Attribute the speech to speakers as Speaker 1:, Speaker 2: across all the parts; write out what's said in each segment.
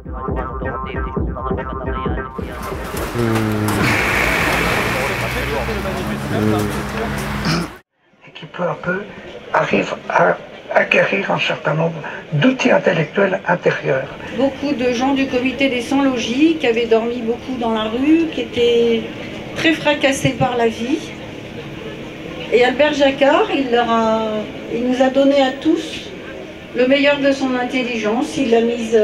Speaker 1: Et qui peu à peu arrive à acquérir un certain nombre d'outils intellectuels intérieurs.
Speaker 2: Beaucoup de gens du comité des sans-logis qui avaient dormi beaucoup dans la rue, qui étaient très fracassés par la vie. Et Albert Jacquard, il nous a donné à tous le meilleur de son intelligence, il l'a mise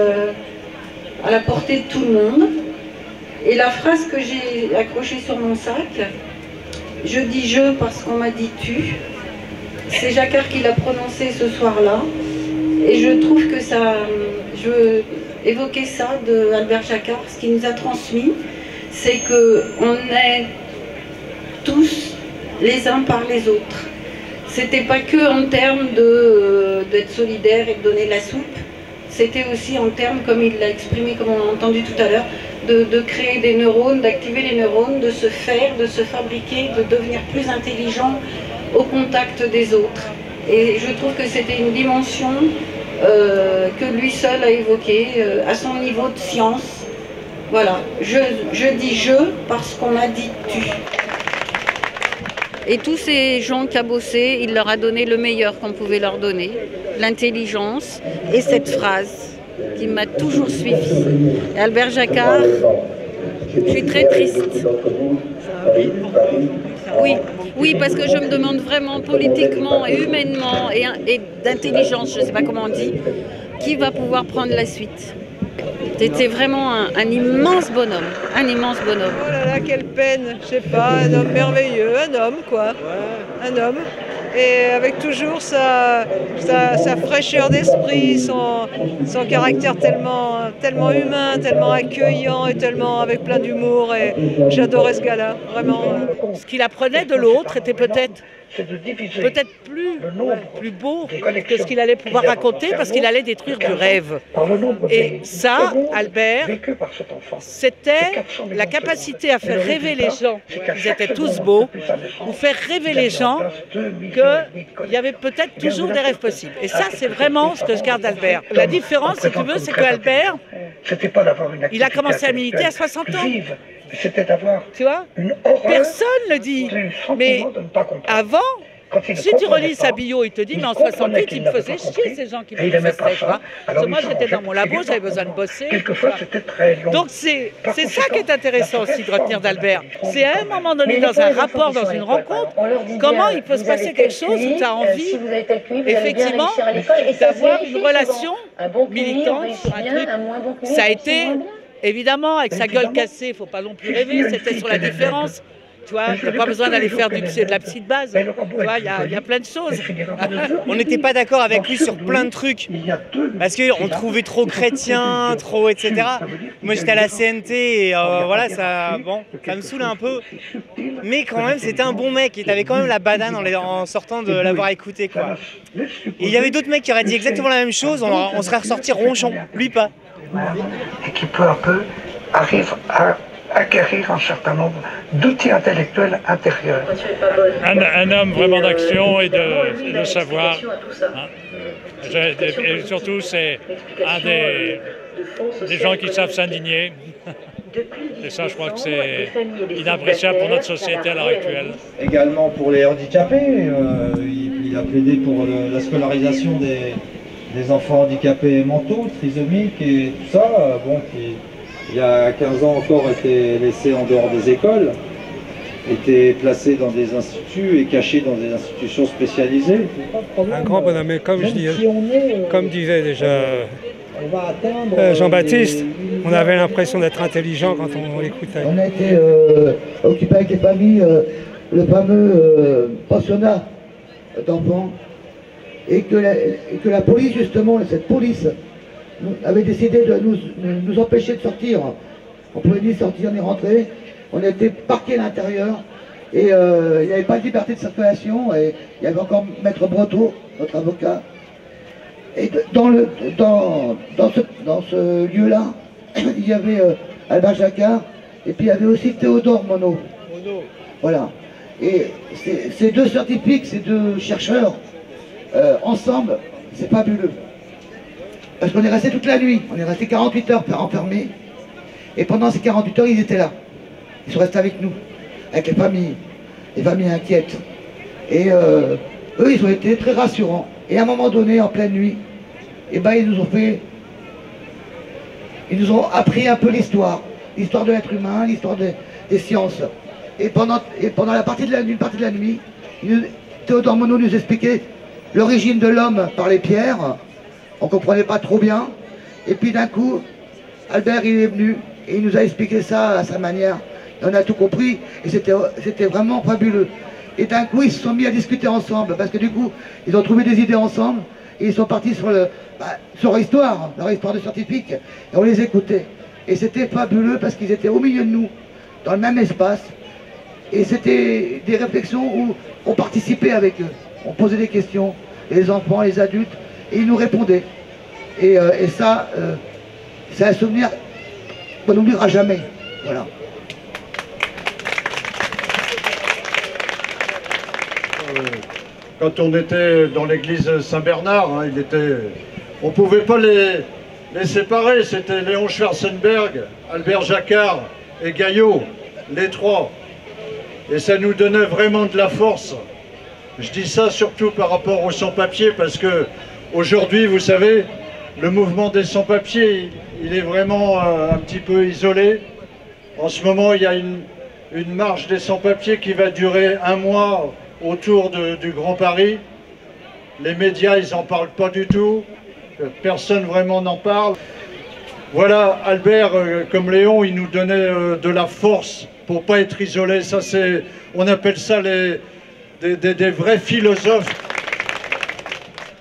Speaker 2: à la portée de tout le monde. Et la phrase que j'ai accrochée sur mon sac, je dis je parce qu'on m'a dit tu, c'est Jacquard qui l'a prononcée ce soir-là. Et je trouve que ça, je veux évoquer ça de Albert Jacquard, ce qu'il nous a transmis, c'est qu'on est tous les uns par les autres. C'était pas que en termes d'être solidaire et de donner la soupe, c'était aussi en termes, comme il l'a exprimé, comme on l'a entendu tout à l'heure, de créer des neurones, d'activer les neurones, de se faire, de se fabriquer, de devenir plus intelligent au contact des autres. Et je trouve que c'était une dimension que lui seul a évoquée à son niveau de science. Voilà, je dis je parce qu'on a dit tu. Et tous ces gens qui ont bossé, il leur a donné le meilleur qu'on pouvait leur donner, l'intelligence et cette phrase qui m'a toujours suivi. Et Albert Jacquard, je suis très triste. Oui, parce que je me demande vraiment politiquement et humainement et d'intelligence, je ne sais pas comment on dit, qui va pouvoir prendre la suite. C'était vraiment un immense bonhomme, un immense bonhomme.
Speaker 3: Oh là là, quelle peine, je sais pas, un homme merveilleux, un homme quoi, un homme. Et avec toujours sa fraîcheur d'esprit, son caractère tellement humain, tellement accueillant et tellement avec plein d'humour. Et j'adorais ce gars-là, vraiment.
Speaker 4: Ce qu'il apprenait de l'autre était peut-être plus beau que ce qu'il allait pouvoir raconter parce qu'il allait détruire du rêve. Et ça, Albert, c'était la capacité à faire rêver les gens, ils étaient tous beaux, ou faire rêver les gens qu'il y avait peut-être toujours des rêves possibles. Et ça, c'est vraiment ce que je garde d'Albert. La différence, si tu veux, c'est qu'Albert, il a commencé à militer à 60 ans. Tu vois, personne ne le dit. Mais avant, si tu relis sa bio, il te dit, mais en 68, il me faisait chier ces gens qui manifestaient. Parce que moi, j'étais dans mon labo, j'avais besoin de bosser. Donc, c'est ça qui est intéressant aussi de retenir d'Albert. C'est à un moment donné, dans un rapport, dans une rencontre, comment il peut se passer quelque chose où tu as envie, effectivement, d'avoir une relation militante sur un truc. Ça a été... Évidemment, avec sa gueule cassée, il ne faut pas non plus rêver, c'était sur la différence. Tu vois, tu n'as pas besoin d'aller faire de la petite base. Tu vois, il y a plein de choses.
Speaker 5: On n'était pas d'accord avec lui sur plein de trucs. Parce qu'on trouvait trop chrétien, trop etc. Moi j'étais à la CNT et voilà, ça me saoulait un peu. Mais quand même, c'était un bon mec. Il avait quand même la banane en sortant de l'avoir écouté, quoi. Et il y avait d'autres mecs qui auraient dit exactement la même chose, on serait ressorti ronchon. Lui, pas.
Speaker 1: Et qui peu à peu arrive à acquérir un certain nombre d'outils intellectuels intérieurs.
Speaker 6: Un homme vraiment d'action et de savoir. Et surtout, c'est un des gens qui savent s'indigner. Et ça, je crois que c'est inappréciable pour notre société à l'heure actuelle.
Speaker 7: Également pour les handicapés, il a plaidé pour la scolarisation des enfants handicapés mentaux, trisomiques et tout ça, qui il y a 15 ans encore étaient laissés en dehors des écoles, étaient placés dans des instituts et cachés dans des institutions spécialisées.
Speaker 8: Un grand bonhomme, mais comme comme disait déjà Jean-Baptiste, on avait l'impression d'être intelligent quand on l'écoutait.
Speaker 9: On a été occupé avec les familles, le fameux pensionnat d'enfants. Et que la police, justement, cette police, avait décidé de nous empêcher de sortir. On pouvait ni sortir ni rentrer. On était parqués à l'intérieur. Et il n'y avait pas de liberté de circulation. Et il y avait encore Maître Breteau, notre avocat. Et dans ce lieu-là, il y avait Albert Jacquard. Et puis il y avait aussi Théodore Monod. Voilà. Et ces deux scientifiques, ces deux chercheurs, ensemble, c'est fabuleux. Parce qu'on est resté toute la nuit, on est resté 48 heures enfermés. Et pendant ces 48 heures, ils étaient là. Ils sont restés avec nous, avec les familles inquiètes. Et eux, ils ont été très rassurants. Et à un moment donné, en pleine nuit, eh ben, ils nous ont appris un peu l'histoire de l'être humain, l'histoire des sciences. Et pendant la partie de la nuit, Théodore Monod nous expliquait l'origine de l'homme par les pierres. On ne comprenait pas trop bien. Et puis d'un coup, Albert il est venu et il nous a expliqué ça à sa manière. Et on a tout compris et c'était vraiment fabuleux. Et d'un coup, ils se sont mis à discuter ensemble parce que du coup, ils ont trouvé des idées ensemble et ils sont partis sur leur histoire de scientifiques et on les écoutait. Et c'était fabuleux parce qu'ils étaient au milieu de nous, dans le même espace. Et c'était des réflexions où on participait avec eux. On posait des questions, les enfants, les adultes, et ils nous répondaient. Et ça, c'est un souvenir qu'on n'oubliera jamais. Voilà.
Speaker 10: Quand on était dans l'église Saint-Bernard, hein, on ne pouvait pas les séparer. C'était Léon Schwarzenberg, Albert Jacquard et Gaillot, les trois. Et ça nous donnait vraiment de la force. Je dis ça surtout par rapport aux sans-papiers, parce que aujourd'hui, vous savez, le mouvement des sans-papiers, il est vraiment un petit peu isolé. En ce moment, il y a une marche des sans-papiers qui va durer 1 mois autour du Grand Paris. Les médias, ils n'en parlent pas du tout. Personne vraiment n'en parle. Voilà, Albert, comme Léon, il nous donnait de la force pour ne pas être isolé. Ça, on appelle ça des vrais philosophes.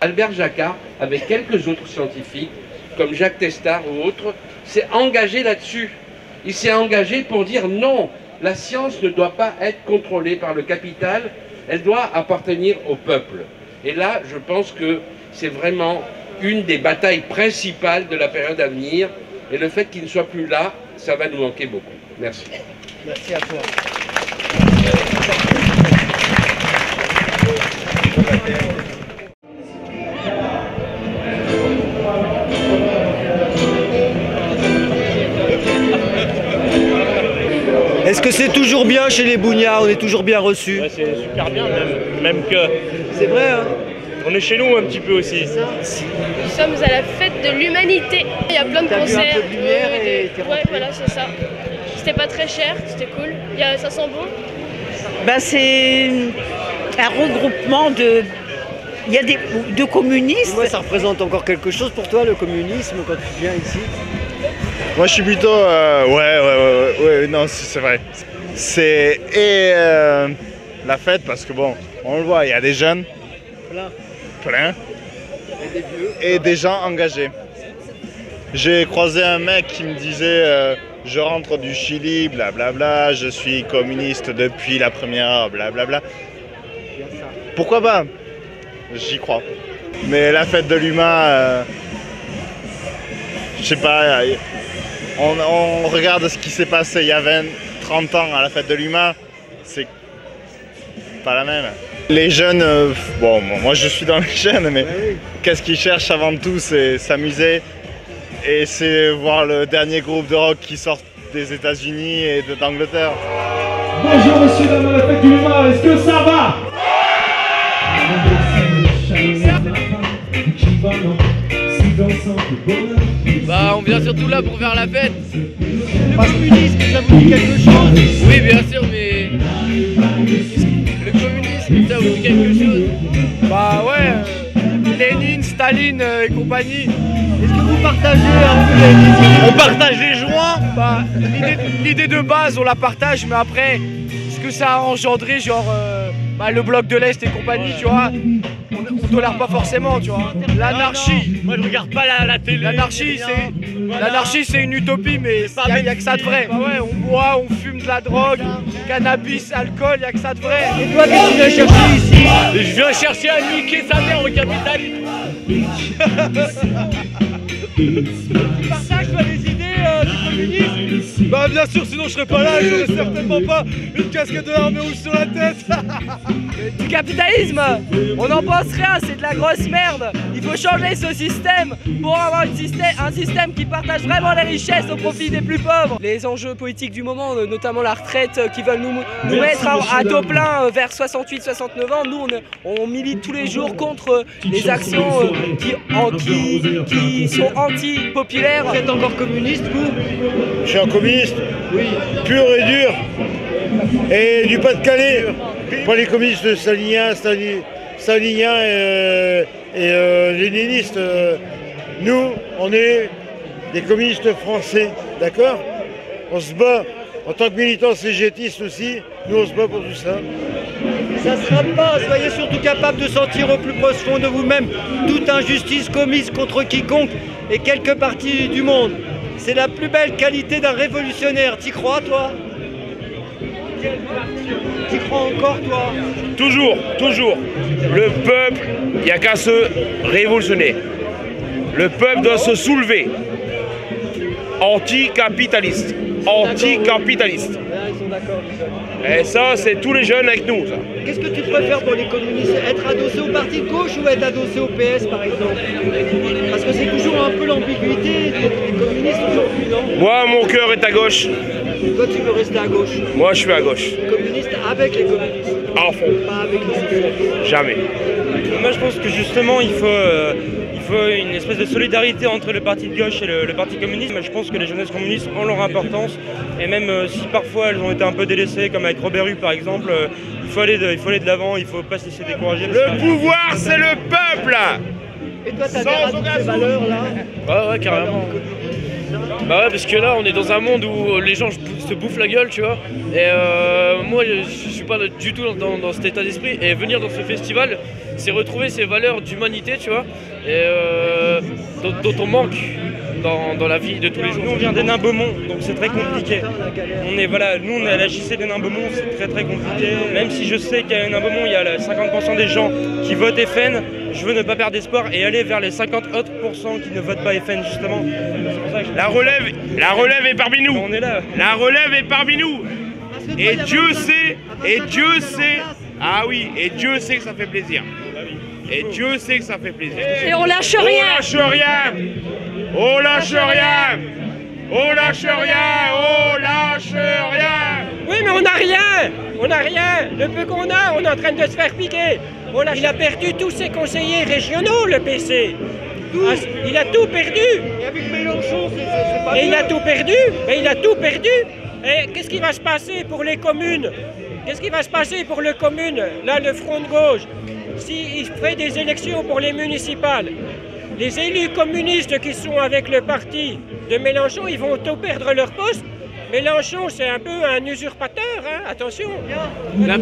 Speaker 11: Albert Jacquard, avec quelques autres scientifiques, comme Jacques Testard ou autres, s'est engagé là-dessus. Il s'est engagé pour dire non, la science ne doit pas être contrôlée par le capital, elle doit appartenir au peuple. Et là, je pense que c'est vraiment une des batailles principales de la période à venir. Et le fait qu'il ne soit plus là, ça va nous manquer beaucoup. Merci.
Speaker 5: Merci à toi. Est-ce que c'est toujours bien chez les Bougnards? On est toujours bien reçus?
Speaker 12: Ouais, c'est super bien, même que...
Speaker 5: C'est vrai, hein?
Speaker 12: On est chez nous un petit peu aussi.
Speaker 13: Nous sommes à la fête de l'humanité. Il y a plein de concerts.
Speaker 5: Vu un peu de lumière et
Speaker 13: ouais, voilà, c'est ça. C'était pas très cher, c'était cool. Ça sent bon.
Speaker 14: Bah, c'est un regroupement de... Il y a de communistes.
Speaker 5: Moi, ça représente encore quelque chose pour toi, le communisme, quand tu viens ici?
Speaker 15: Moi, je suis plutôt... ouais, non, c'est vrai. C'est... la fête, parce que bon, on le voit, il y a des jeunes. Plein.
Speaker 5: Et des vieux.
Speaker 15: Et des gens engagés. J'ai croisé un mec qui me disait je rentre du Chili, blablabla, je suis communiste depuis la première heure, blablabla. Pourquoi pas? J'y crois. Mais la fête de l'humain, je sais pas, on regarde ce qui s'est passé il y a 30 ans à la fête de l'humain, c'est pas la même. Les jeunes, bon, moi je suis dans les jeunes, mais qu'est-ce qu'ils cherchent avant tout, c'est s'amuser. Et c'est voir le dernier groupe de rock qui sort des États-Unis et d'Angleterre.
Speaker 16: Bonjour messieurs, dames, à la fête de l'humain, est-ce que ça va?
Speaker 17: Bah, on vient surtout là pour faire la fête.
Speaker 5: Le communisme, ça vous dit quelque chose?
Speaker 17: Oui, bien sûr, mais... Le communisme, ça vous dit quelque chose?
Speaker 5: Bah ouais, Lénine, Staline et compagnie. Est-ce que vous partagez un peu les idées? On partage les joints. Bah, l'idée de base, on la partage, mais après, ce que ça a engendré, genre le bloc de l'Est et compagnie, tu vois, on tolère pas forcément, tu vois. L'anarchie.
Speaker 12: Moi, je regarde pas la télé.
Speaker 5: L'anarchie, c'est une utopie, mais il n'y a que ça de vrai. Bah ouais, on boit, on fume de la drogue, cannabis, alcool, il n'y a que ça de vrai. Et toi, qu'est-ce que tu viens chercher ici?
Speaker 12: Je viens chercher à niquer sa mère au capitalisme.
Speaker 5: Tu partages toi les idées du communisme?
Speaker 18: Bah bien sûr, sinon je serais pas là, j'aurais certainement pas une casquette de l'armée rouge sur la tête.
Speaker 19: Du capitalisme, on n'en pense rien, c'est de la grosse merde. Il faut changer ce système pour avoir un système qui partage vraiment les richesses au profit des plus pauvres. Les enjeux politiques du moment, notamment la retraite, qui veulent nous mettre à taux plein vers 68-69 ans, nous on milite tous les jours contre les actions qui sont anti-populaires.
Speaker 20: Vous êtes encore communiste, vous?
Speaker 21: Je suis un communiste,
Speaker 20: oui,
Speaker 21: pur et dur, et du Pas-de-Calais, pas les communistes staliniens et léninistes. Nous, on est des communistes français, d'accord? On se bat, en tant que militants cégétistes aussi, nous on se bat pour tout ça.
Speaker 20: Ça ne sera pas, soyez surtout capable de sentir au plus profond de vous-même toute injustice commise contre quiconque et quelque partie du monde. C'est la plus belle qualité d'un révolutionnaire. T'y crois, toi? T'y crois encore, toi?
Speaker 12: Toujours, toujours. Le peuple, il n'y a qu'à se révolutionner. Le peuple doit se soulever. Anticapitaliste. Anticapitaliste.
Speaker 20: Ils sont d'accord.
Speaker 12: Et ça, c'est tous les jeunes avec nous, ça.
Speaker 20: Qu'est-ce que tu préfères pour les communistes? Être adossé au parti de gauche ou être adossé au PS, par exemple? Parce que c'est toujours un peu l'ambiguïté des communistes aujourd'hui, non?
Speaker 12: Moi, mon cœur est à gauche.
Speaker 20: Toi, tu veux rester à gauche?
Speaker 12: Moi, je suis à gauche.
Speaker 20: Communiste avec les communistes?
Speaker 12: À fond.
Speaker 20: Pas avec les socialistes?
Speaker 12: Jamais.
Speaker 5: Moi, je pense que justement, il faut une espèce de solidarité entre le parti de gauche et le parti communiste. Je pense que les jeunesses communistes ont leur importance. Et même si parfois elles ont été un peu délaissées, comme avec Robert Hue par exemple, il faut aller de l'avant, il ne faut pas se laisser décourager.
Speaker 12: Le pouvoir, c'est le peuple.
Speaker 20: Et toi, t'as des valeurs là?
Speaker 22: Ouais, carrément. Bah ouais, parce que là, on est dans un monde où les gens se bouffent la gueule, tu vois. Et moi, je suis pas du tout dans cet état d'esprit. Et venir dans ce festival, c'est retrouver ces valeurs d'humanité, tu vois, et dont on manque dans la vie de tous les jours.
Speaker 5: Nous, on vient des Nains-Beaumont, donc c'est très compliqué. Nous, on est à la JC des Nains-Beaumont, c'est très très compliqué. Même si je sais qu'à Nains-Beaumont, il y a 50% des gens qui votent FN, je veux ne pas perdre espoir et aller vers les 50 autres % qui ne votent pas FN, justement.
Speaker 12: La relève est parmi nous.
Speaker 5: On est là.
Speaker 12: La relève est parmi nous. Et Dieu sait, ah oui, et Dieu sait que ça fait plaisir. Et Dieu sait que ça fait plaisir.
Speaker 13: Et on lâche rien.
Speaker 12: On lâche rien. On lâche rien. On lâche rien. On lâche rien.
Speaker 23: Oui, mais on n'a rien. On n'a rien. Le peu qu'on a, on est en train de se faire piquer. Il a perdu tous ses conseillers régionaux, le PC. Il a tout perdu.
Speaker 20: Et avec Mélenchon, c'est pas
Speaker 23: Et
Speaker 20: bien.
Speaker 23: il a tout perdu. Mais il a tout perdu. Et qu'est-ce qui va se passer pour les communes? Qu'est-ce qui va se passer pour les communes? Là, le Front de gauche, s'il fait des élections pour les municipales, les élus communistes qui sont avec le parti de Mélenchon, ils vont tout perdre leur poste. Mélenchon, c'est un peu un usurpateur, hein, attention.
Speaker 22: La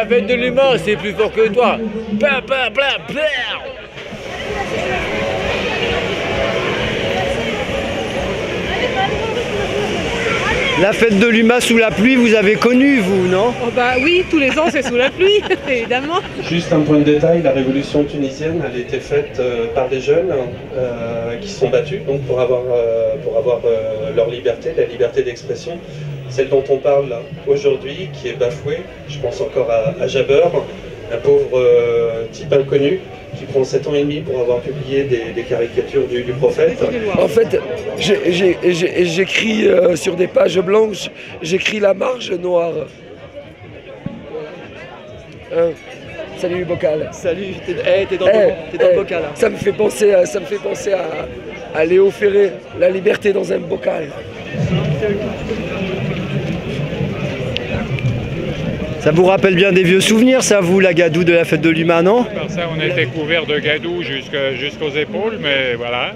Speaker 22: fête de l'humain, c'est plus fort que toi. Blah, blah, blah, blah.
Speaker 20: La fête de l'UMA sous la pluie, vous avez connu, vous, non?
Speaker 24: Oh bah oui, tous les ans c'est sous la pluie, évidemment.
Speaker 25: Juste un point de détail, la révolution tunisienne, elle a été faite par des jeunes qui se sont battus donc pour avoir leur liberté, la liberté d'expression. Celle dont on parle là, aujourd'hui, qui est bafouée, je pense encore à Jaber, un pauvre type inconnu, qui prend 7 ans et demi pour avoir publié des caricatures du prophète.
Speaker 26: En fait, j'écris sur des pages blanches, j'écris la marge noire. Salut Bocal.
Speaker 20: Salut, t'es dans le bocal. Hein.
Speaker 26: Ça me fait penser à Léo Ferré, la liberté dans un bocal.
Speaker 20: Ça vous rappelle bien des vieux souvenirs, ça, vous, la gadoue de la fête de l'UMA, non?
Speaker 6: Par ça, on était couverts de gadoue jusqu'aux épaules, mais voilà.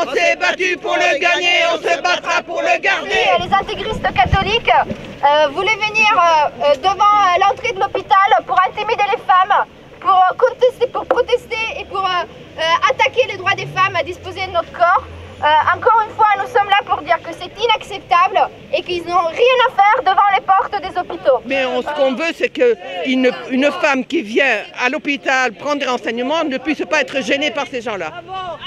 Speaker 1: On s'est battu pour le gagner, on se battra pour le garder.
Speaker 2: Les intégristes catholiques voulaient venir devant l'entrée de l'hôpital pour intimider les femmes, pour protester et pour attaquer les droits des femmes à disposer de notre corps. Encore une fois, nous sommes là pour dire que c'est inacceptable et qu'ils n'ont rien à faire devant les portes des hôpitaux.
Speaker 1: Mais ce qu'on veut, c'est qu'une femme qui vient à l'hôpital prendre des renseignements ne puisse pas être gênée par ces gens-là.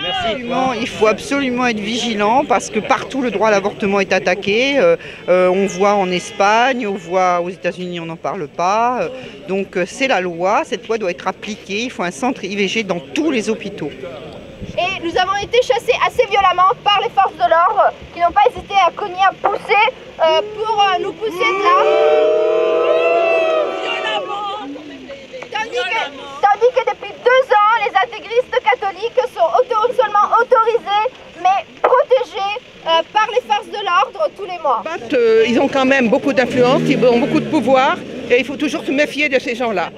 Speaker 3: Merci. Il faut absolument être vigilant parce que partout le droit à l'avortement est attaqué. On voit en Espagne, on voit aux États-Unis, on n'en parle pas. Donc c'est la loi, cette loi doit être appliquée. Il faut un centre IVG dans tous les hôpitaux.
Speaker 2: Et nous avons été chassés assez violemment par les forces de l'ordre qui n'ont pas hésité à cogner, à pousser pour nous pousser de là. Tandis que depuis 2 ans, les intégristes catholiques sont seulement autorisés mais protégés par les forces de l'ordre tous les mois.
Speaker 1: Ils ont quand même beaucoup d'influence, ils ont beaucoup de pouvoir et il faut toujours se méfier de ces gens-là.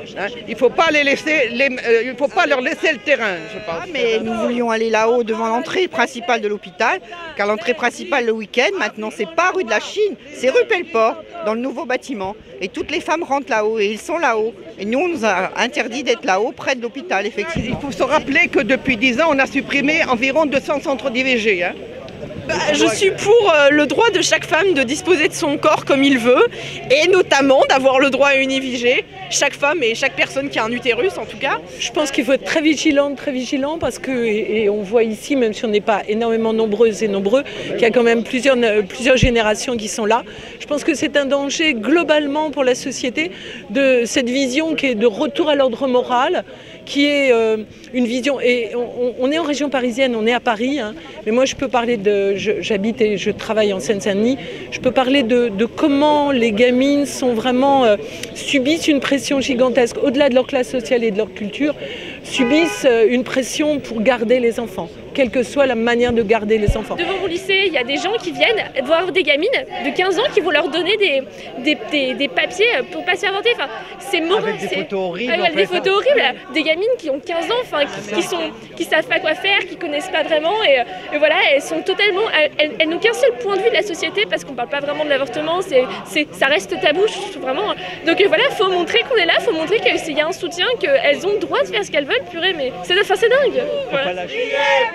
Speaker 1: Il ne faut pas il faut pas leur laisser le terrain, je pense.
Speaker 3: Mais nous voulions aller là-haut devant l'entrée principale de l'hôpital, car l'entrée principale le week-end, maintenant c'est pas rue de la Chine, c'est rue Pelleport, dans le nouveau bâtiment. Et toutes les femmes rentrent là-haut et ils sont là-haut. Et nous, on nous a interdit d'être là-haut, près de l'hôpital, effectivement.
Speaker 1: Il faut se rappeler que depuis 10 ans, on a supprimé environ 200 centres d'IVG.
Speaker 4: Je suis pour le droit de chaque femme de disposer de son corps comme il veut et notamment d'avoir le droit à une IVG, chaque femme et chaque personne qui a un utérus en tout cas.
Speaker 7: Je pense qu'il faut être très vigilant parce que, et on voit ici, même si on n'est pas énormément nombreuses et nombreux, qu'il y a quand même plusieurs générations qui sont là. Je pense que c'est un danger globalement pour la société de cette vision qui est de retour à l'ordre moral, qui est une vision, et on est en région parisienne, on est à Paris, hein, mais moi je peux parler j'habite et je travaille en Seine-Saint-Denis, je peux parler de comment les gamines sont vraiment, subissent une pression gigantesque, au-delà de leur classe sociale et de leur culture, subissent une pression pour garder les enfants, quelle que soit la manière de garder les enfants.
Speaker 13: Devant mon lycée, il y a des gens qui viennent voir des gamines de 15 ans qui vont leur donner des papiers pour pas se faire avorter. Enfin, c'est mauvais.
Speaker 3: Avec des photos horribles.
Speaker 13: Des photos horribles. Des gamines qui ont 15 ans, enfin, qui savent pas quoi faire, qui connaissent pas vraiment. Et voilà, elles sont totalement. Elles n'ont qu'un seul point de vue de la société parce qu'on parle pas vraiment de l'avortement. Ça reste tabou, vraiment. Donc voilà, faut montrer qu'on est là, faut montrer qu'il y a un soutien, qu'elles ont le droit de faire ce qu'elles veulent. Purée, mais c'est dingue. Voilà.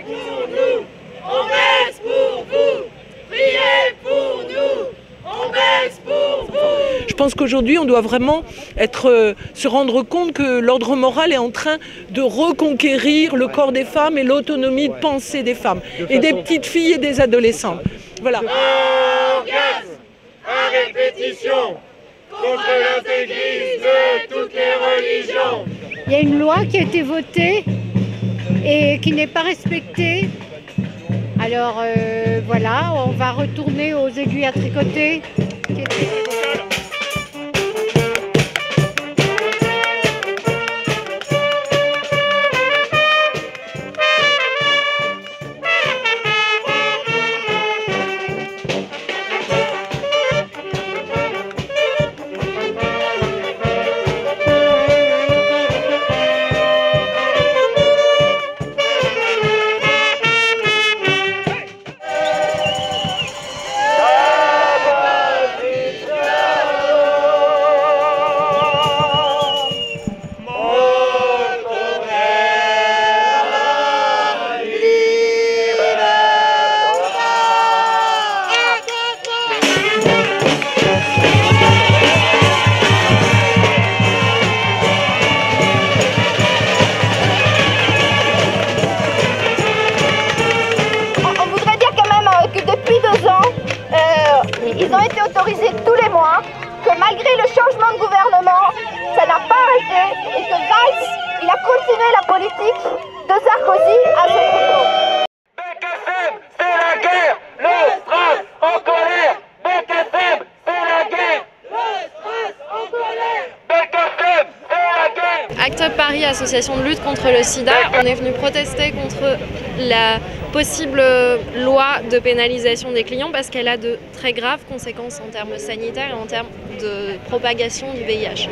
Speaker 1: Pour nous, on baisse pour vous. Priez pour nous, on baisse pour vous.
Speaker 7: Je pense qu'aujourd'hui, on doit vraiment se rendre compte que l'ordre moral est en train de reconquérir le corps des femmes et l'autonomie de pensée des femmes, et des petites filles et des adolescentes. Voilà.
Speaker 1: Orgasme à répétition contre l'intégrisme de toutes les religions.
Speaker 8: Il y a une loi qui a été votée et qui n'est pas respectée. Alors voilà, on va retourner aux aiguilles à tricoter.
Speaker 2: Ils ont été autorisés tous les mois, que malgré le changement de gouvernement, ça n'a pas arrêté et que Valls, il a continué la politique de Sarkozy à ce propos.
Speaker 1: BKSM, c'est la guerre, le stress en colère. BKSM, c'est la guerre, le stress en colère. BKSM, c'est la guerre.
Speaker 27: Act Up Paris, association de lutte contre le sida, on est venu protester contre la possible loi de pénalisation des clients parce qu'elle a de très graves conséquences en termes sanitaires et en termes de propagation du VIH.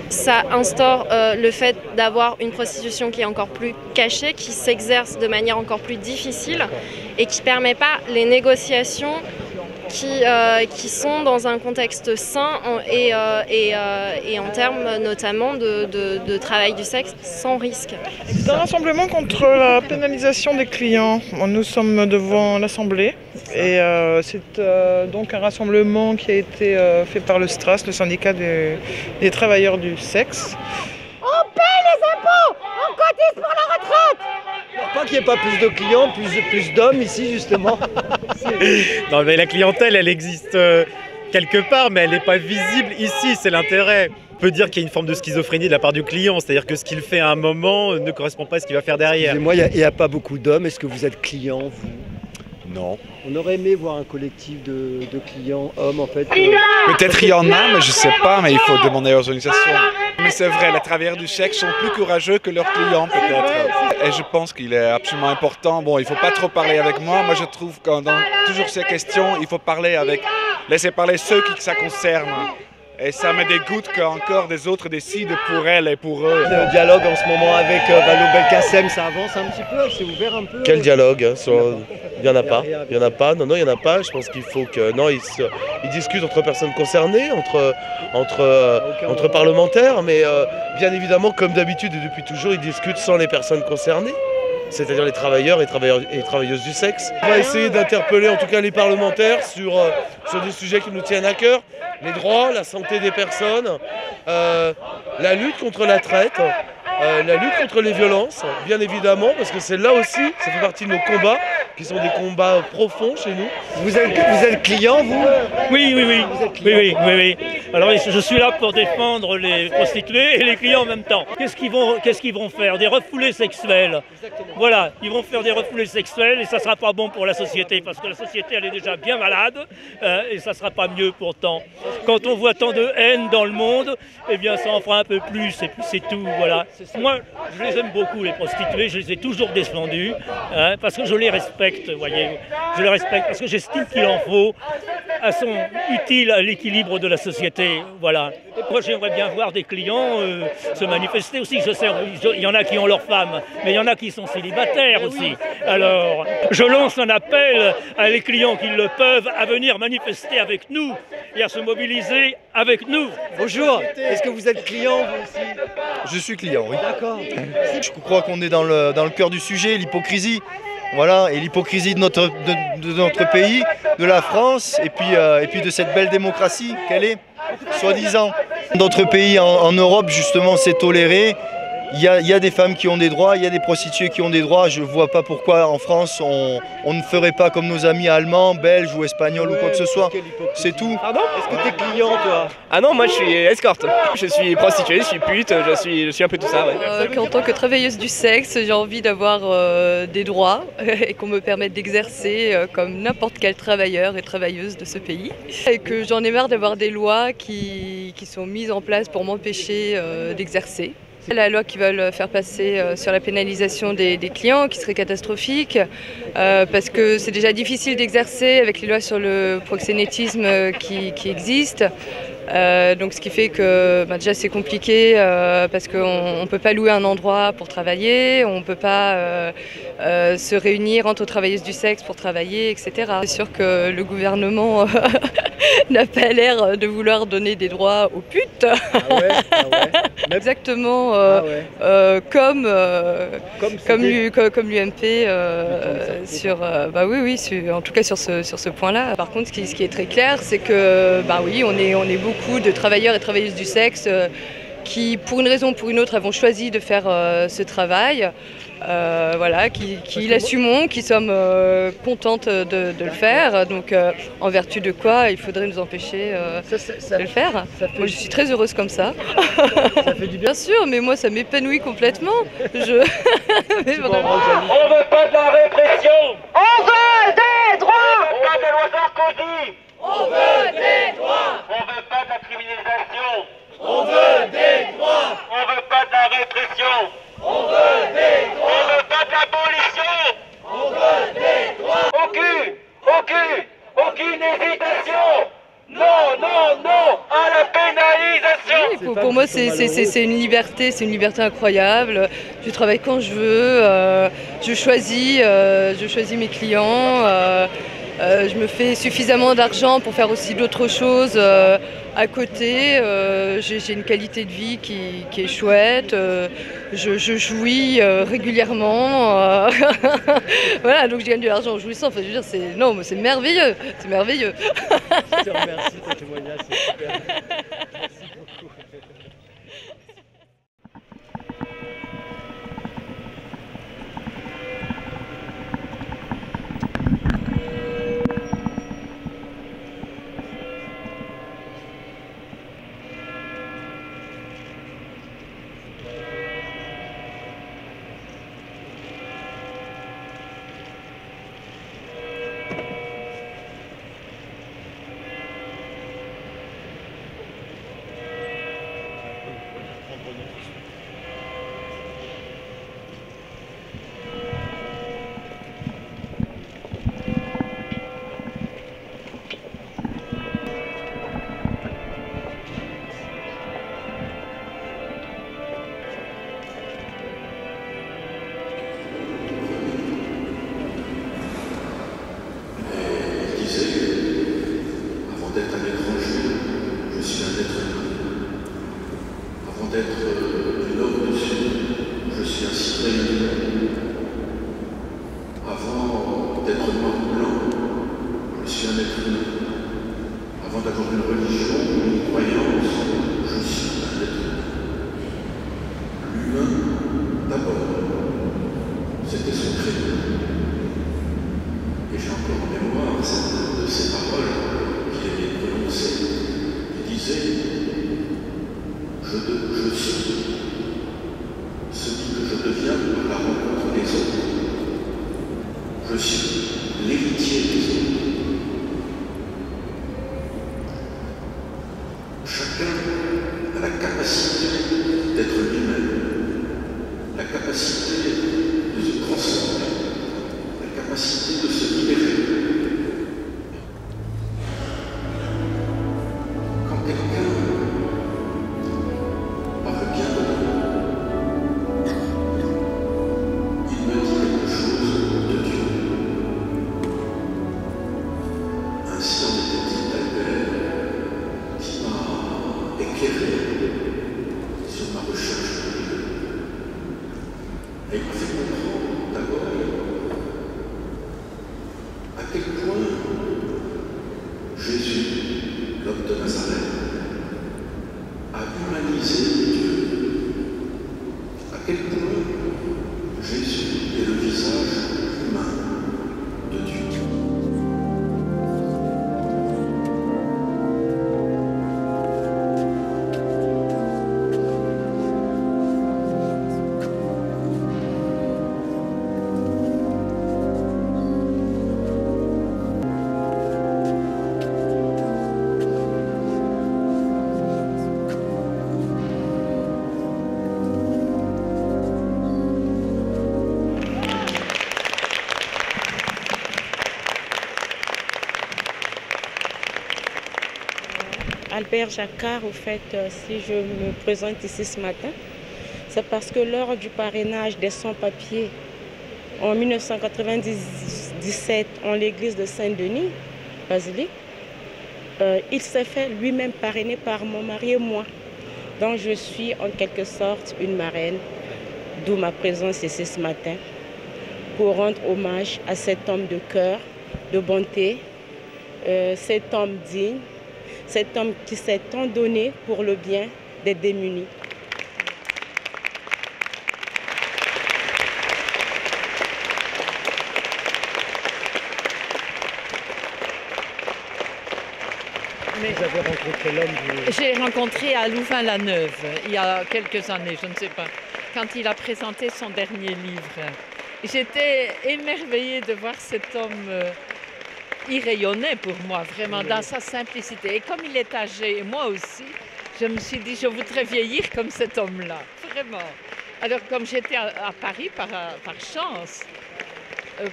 Speaker 27: Ça instaure le fait d'avoir une prostitution qui est encore plus cachée, qui s'exerce de manière encore plus difficile et qui ne permet pas les négociations qui sont dans un contexte sain et en termes notamment de travail du sexe sans risque.
Speaker 4: C'est un rassemblement contre la pénalisation des clients. Nous sommes devant l'Assemblée et c'est donc un rassemblement qui a été fait par le STRAS, le syndicat des travailleurs du sexe.
Speaker 8: On paye les impôts, on cotise pour la retraite.
Speaker 20: Pas qu'il n'y ait pas plus de clients, plus d'hommes ici justement.
Speaker 5: Non mais la clientèle elle existe quelque part mais elle n'est pas visible ici, c'est l'intérêt. On peut dire qu'il y a une forme de schizophrénie de la part du client, c'est-à-dire que ce qu'il fait à un moment ne correspond pas à ce qu'il va faire derrière.
Speaker 20: Moi, il n'y a pas beaucoup d'hommes, est-ce que vous êtes client vous?
Speaker 9: Non.
Speaker 20: On aurait aimé voir un collectif de clients hommes en fait.
Speaker 9: Peut-être il y en a, mais je ne sais pas, mais il faut demander aux organisations. Mais c'est vrai, les travailleurs du sexe sont plus courageux que leurs clients peut-être. Et je pense qu'il est absolument important. Bon, il ne faut pas trop parler avec moi. Moi, je trouve que dans toujours ces questions, il faut laisser parler ceux qui ça concerne. Et ça me dégoûte qu'encore des autres décident pour elles et pour eux.
Speaker 20: Le dialogue en ce moment avec Vallaud Belkacem, ça avance un petit peu, c'est ouvert un peu.
Speaker 10: Quel dialogue hein, il n'y en a pas. Il n'y en a pas. Non, il n'y en a pas. Je pense qu'il faut que. Non, ils discutent entre personnes concernées, entre parlementaires, mais bien évidemment, comme d'habitude et depuis toujours, ils discutent sans les personnes concernées. C'est-à-dire les travailleurs et travailleuses du sexe. On va essayer d'interpeller en tout cas les parlementaires sur des sujets qui nous tiennent à cœur. Les droits, la santé des personnes, la lutte contre la traite, la lutte contre les violences, bien évidemment, parce que c'est là aussi, ça fait partie de nos combats, qui sont des combats profonds chez nous.
Speaker 20: Vous êtes client, vous?
Speaker 11: Oui. Alors je suis là pour défendre les prostituées et les clients en même temps. Qu'est-ce qu'ils vont faire? Des refoulés sexuels. Voilà, ils vont faire des refoulés sexuels et ça ne sera pas bon pour la société, parce que la société elle est déjà bien malade et ça ne sera pas mieux pourtant. Quand on voit tant de haine dans le monde, eh bien ça en fera un peu plus et puis c'est tout, voilà. Moi, je les aime beaucoup les prostituées, je les ai toujours défendues, parce que je les respecte, voyez. Je les respecte parce que j'estime qu'il en faut. Elles sont utiles à l'équilibre de la société, voilà. Moi, j'aimerais bien voir des clients se manifester aussi. Je sais, il y en a qui ont leurs femmes, mais il y en a qui sont célibataires aussi. Alors, je lance un appel à les clients qui le peuvent à venir manifester avec nous et à se mobiliser avec nous.
Speaker 20: Bonjour, est-ce que vous êtes client vous aussi?
Speaker 9: Je suis client, oui.
Speaker 20: D'accord.
Speaker 9: Je crois qu'on est dans le cœur du sujet, l'hypocrisie. Voilà, et l'hypocrisie de notre pays, de la France, et puis de cette belle démocratie qu'elle est, soi-disant. D'autres pays en Europe, justement, c'est toléré. Il y a des femmes qui ont des droits, il y a des prostituées qui ont des droits. Je ne vois pas pourquoi en France on ne ferait pas comme nos amis allemands, belges ou espagnols ou quoi que ce soit. C'est tout.
Speaker 20: Pardon? Est-ce que tu es client toi?
Speaker 14: Ah non, moi je suis escorte. Je suis prostituée, je suis pute, je suis un peu tout ça. Ouais.
Speaker 15: En tant que travailleuse du sexe, j'ai envie d'avoir des droits et qu'on me permette d'exercer comme n'importe quel travailleur et travailleuse de ce pays. Et que j'en ai marre d'avoir des lois qui sont mises en place pour m'empêcher d'exercer. La loi qu'ils veulent faire passer sur la pénalisation des clients qui serait catastrophique parce que c'est déjà difficile d'exercer avec les lois sur le proxénétisme qui existent. Donc ce qui fait que déjà c'est compliqué parce qu'on ne peut pas louer un endroit pour travailler, on ne peut pas se réunir entre travailleuses du sexe pour travailler, etc. C'est sûr que le gouvernement n'a pas l'air de vouloir donner des droits aux putes. Ah ouais. Exactement comme l'UMP sur en tout cas sur ce point-là. Par contre, ce qui est très clair, c'est que oui, on est beaucoup de travailleurs et travailleuses du sexe qui, pour une raison ou pour une autre, avons choisi de faire ce travail. Qui l'assumons, qui sommes contentes de le faire, donc en vertu de quoi il faudrait nous empêcher de le faire. Moi je suis très heureuse comme ça. Ça fait du bien. Bien sûr, mais moi ça m'épanouit complètement.
Speaker 1: On veut pas de la répression. On veut des droits. On veut des lois Sarkozy. On veut des droits. On veut pas de la criminalisation. On veut des droits. On veut pas de la répression. On veut des droits. On veut pas de l'abolition. On veut des droits. Aucune hésitation. Non à la pénalisation.
Speaker 15: pour moi, c'est une liberté incroyable. Je travaille quand je veux, je choisis mes clients, je me fais suffisamment d'argent pour faire aussi d'autres choses à côté. J'ai une qualité de vie qui est chouette, je jouis régulièrement. Voilà, donc je gagne de l'argent en jouissant. Enfin, je veux dire, c'est merveilleux, c'est merveilleux.
Speaker 20: Je te remercie pour ton témoignage, c'est super. Merci beaucoup.
Speaker 12: d'être un étranger, je suis un être humain. Avant d'être du nord ou du sud, je suis un citoyen du monde. Avant d'être noir ou blanc, je suis un être humain. Avant d'avoir une religion ou une croyance, je suis un être humain. L'humain, d'abord, c'était son credo. Et j'ai encore en mémoire certaines de ces paroles qu'il avait prononcées. Il disait « Je suis celui que je deviens par la rencontre des autres. Je suis l'héritier des autres. » Chacun a la capacité d'être lui-même, la capacité de se transformer, la capacité de se libérer. Quand quelqu'un revient dedans, il me dit quelque chose de Dieu. Ainsi en était-il d'Albert, qui m'a éclairé sur ma recherche de Dieu. Et il m'a fait comprendre d'abord à quel point Jésus, l'homme de Nazareth, a humanisé Dieu. À quel point Jésus est le visage humain de Dieu.
Speaker 16: Albert Jacquard, au fait, si je me présente ici ce matin, c'est parce que lors du parrainage des sans-papiers en 1997 en l'église de Saint-Denis, basilique, il s'est fait lui-même parrainer par mon mari et moi. Donc je suis en quelque sorte une marraine, d'où ma présence ici ce matin, pour rendre hommage à cet homme de cœur, de bonté, cet homme digne, cet homme qui s'est tant donné pour le bien des démunis.
Speaker 17: Vous avez rencontré l'homme du... J'ai rencontré à Louvain-la-Neuve, il y a quelques années, je ne sais pas, quand il a présenté son dernier livre. J'étais émerveillée de voir cet homme... Il rayonnait pour moi, vraiment, dans sa simplicité. Et comme il est âgé, et moi aussi, je me suis dit, je voudrais vieillir comme cet homme-là, vraiment. Alors, comme j'étais à Paris par chance,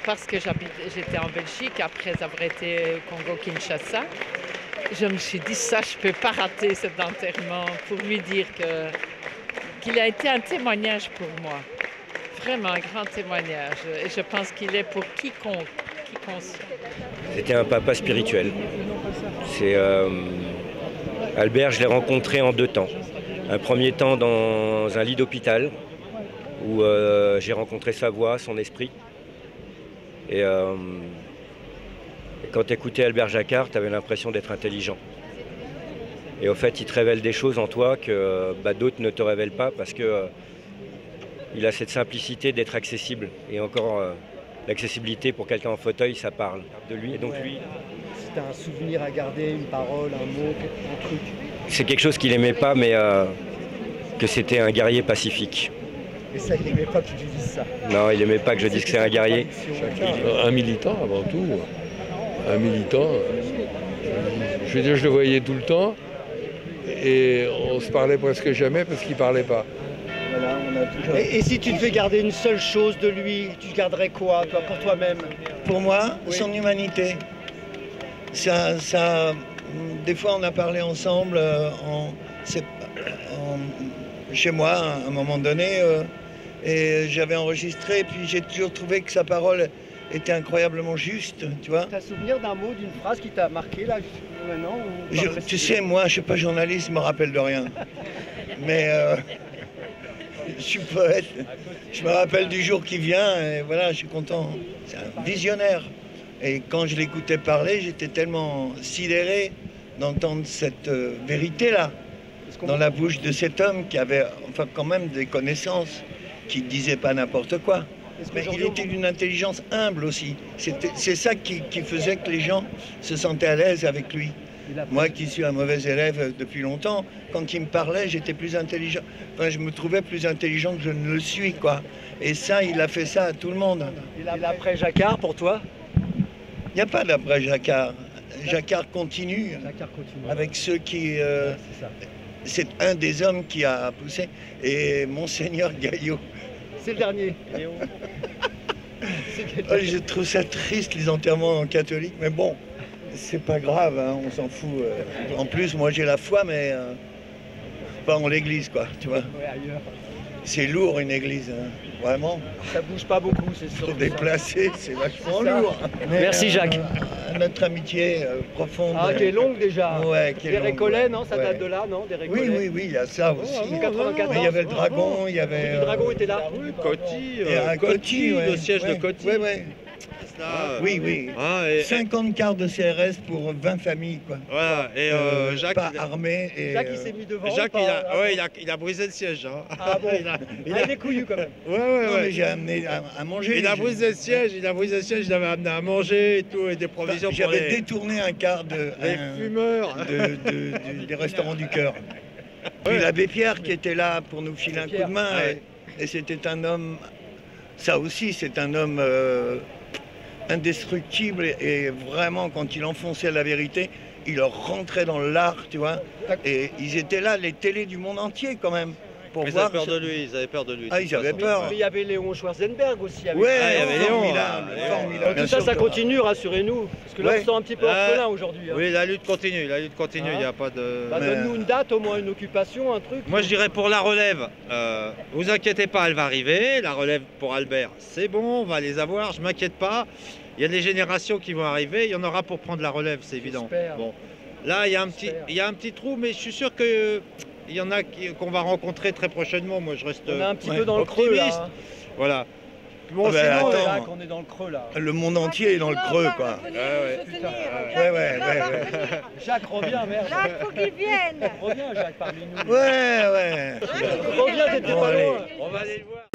Speaker 17: parce que j'étais en Belgique après avoir été au Congo-Kinshasa, je me suis dit ça, je ne peux pas rater cet enterrement pour lui dire qu'il a été un témoignage pour moi. Vraiment un grand témoignage. Et je pense qu'il est pour quiconque.
Speaker 18: C'était un papa spirituel. Albert, je l'ai rencontré en 2 temps. Un premier temps dans un lit d'hôpital où j'ai rencontré sa voix, son esprit. Et quand tu écoutais Albert Jacquard, tu avais l'impression d'être intelligent. Et au fait, il te révèle des choses en toi que d'autres ne te révèlent pas parce que il a cette simplicité d'être accessible. Et encore, l'accessibilité pour quelqu'un en fauteuil, ça parle de lui. Et donc lui,
Speaker 20: c'était un souvenir à garder, une parole, un mot, un truc.
Speaker 18: C'est quelque chose qu'il n'aimait pas, mais que c'était un guerrier pacifique.
Speaker 20: Et ça, il n'aimait pas que tu dises ça.
Speaker 18: Non, il n'aimait pas que je dise que c'est un guerrier.
Speaker 12: Un militant avant tout. Un militant. Je veux dire, je le voyais tout le temps. Et on se parlait presque jamais parce qu'il ne parlait pas.
Speaker 20: Voilà, on a toujours... et si tu devais garder une seule chose de lui, tu garderais quoi, toi, pour toi-même?
Speaker 19: Pour moi, son humanité. Des fois, on a parlé ensemble chez moi, à un moment donné, et j'avais enregistré, puis j'ai toujours trouvé que sa parole était incroyablement juste, tu vois.
Speaker 20: Tu as souvenir d'un mot, d'une phrase qui t'a marqué, là, maintenant
Speaker 19: Tu sais, moi, je ne suis pas journaliste, je me rappelle de rien. Mais je suis poète, je me rappelle du jour qui vient, et voilà, je suis content. C'est un visionnaire. Et quand je l'écoutais parler, j'étais tellement sidéré d'entendre cette vérité-là dans la bouche de cet homme qui avait enfin quand même des connaissances, qui ne disait pas n'importe quoi. Mais il était d'une intelligence humble aussi. C'est ça qui faisait que les gens se sentaient à l'aise avec lui. Moi qui suis un mauvais élève depuis longtemps, quand il me parlait, j'étais plus intelligent. Enfin, je me trouvais plus intelligent que je ne le suis, quoi. Et ça, il a fait ça à tout le monde.
Speaker 20: Et l'après Jacquard, pour toi?
Speaker 19: Il n'y a pas d'après Jacquard. Jacquard continue avec ceux qui... c'est un des hommes qui a poussé. Et Monseigneur Gaillot.
Speaker 20: C'est le dernier.
Speaker 19: Je trouve ça triste, les enterrements catholiques, mais bon, c'est pas grave, hein, on s'en fout. En plus, moi j'ai la foi, mais pas en l'église, quoi, tu vois.
Speaker 20: Ouais, ailleurs.
Speaker 19: C'est lourd une église, hein, vraiment.
Speaker 20: Ça bouge pas beaucoup, c'est sûr.
Speaker 19: Pour déplacer, c'est vachement lourd. Mais,
Speaker 20: merci Jacques.
Speaker 19: Notre amitié profonde.
Speaker 20: Ah, qui est longue déjà.
Speaker 19: Ouais, qui est
Speaker 20: des
Speaker 19: longue.
Speaker 20: Récollets, non? Ça date de là, non? Des Récollets.
Speaker 19: Oui, il y a ça aussi.
Speaker 20: En 94.
Speaker 19: Mais il y avait le dragon, il y avait...
Speaker 20: Le dragon était là.
Speaker 19: Coty,
Speaker 21: le siège de Coty.
Speaker 19: Ouais. Oui. 50 cartes de CRS pour 20 familles, quoi.
Speaker 21: Voilà, et Jacques...
Speaker 19: Pas armé. Et,
Speaker 20: Jacques, il s'est mis devant.
Speaker 21: Jacques, il a brisé le siège. Hein.
Speaker 20: Ah bon? Il a des couillus quand même.
Speaker 19: Ouais. Mais j'ai amené à manger.
Speaker 21: Il a brisé le siège, il avait amené à manger et tout, et des provisions pour
Speaker 19: J'avais détourné un quart
Speaker 21: les fumeurs
Speaker 19: des restaurants du cœur. Puis l'abbé Pierre qui était là pour nous filer un coup de main. Et c'était un homme... Ça aussi, c'est un homme... indestructible et vraiment quand il enfonçait la vérité, il leur rentrait dans l'art, tu vois. Et ils étaient là, les télés du monde entier quand même. Pour
Speaker 21: ils
Speaker 19: voir
Speaker 21: avaient peur de lui, ils avaient peur de lui.
Speaker 19: Ah, ils avaient peur.
Speaker 20: Mais il y avait Léon Schwarzenberg aussi.
Speaker 19: Il y avait Léon.
Speaker 20: Tout ça, ça continue, rassurez-nous. Parce que là, on se sent un petit peu orphelin aujourd'hui.
Speaker 21: Oui, la lutte continue, il n'y a pas de...
Speaker 20: Donne-nous une date, au moins une occupation, un truc.
Speaker 21: Moi, je dirais pour la relève, vous inquiétez pas, elle va arriver. La relève pour Albert, c'est bon, on va les avoir, je m'inquiète pas. Il y a des générations qui vont arriver, il y en aura pour prendre la relève, c'est évident. Bon, là, il y a un petit trou, mais je suis sûr que il y en a qu'on va rencontrer très prochainement. Moi, je reste
Speaker 20: on est un petit peu dans le creux, là.
Speaker 19: Voilà.
Speaker 20: Bon, c'est là qu'on est dans le creux, là.
Speaker 19: Le monde entier est dans le creux, quoi. Ouais.
Speaker 20: Jacques, reviens, merde.
Speaker 8: Jacques, faut qu'il vienne.
Speaker 20: Reviens, Jacques, parmi nous.
Speaker 19: Ouais.
Speaker 20: Reviens, t'étais pas loin.
Speaker 21: On va aller le voir.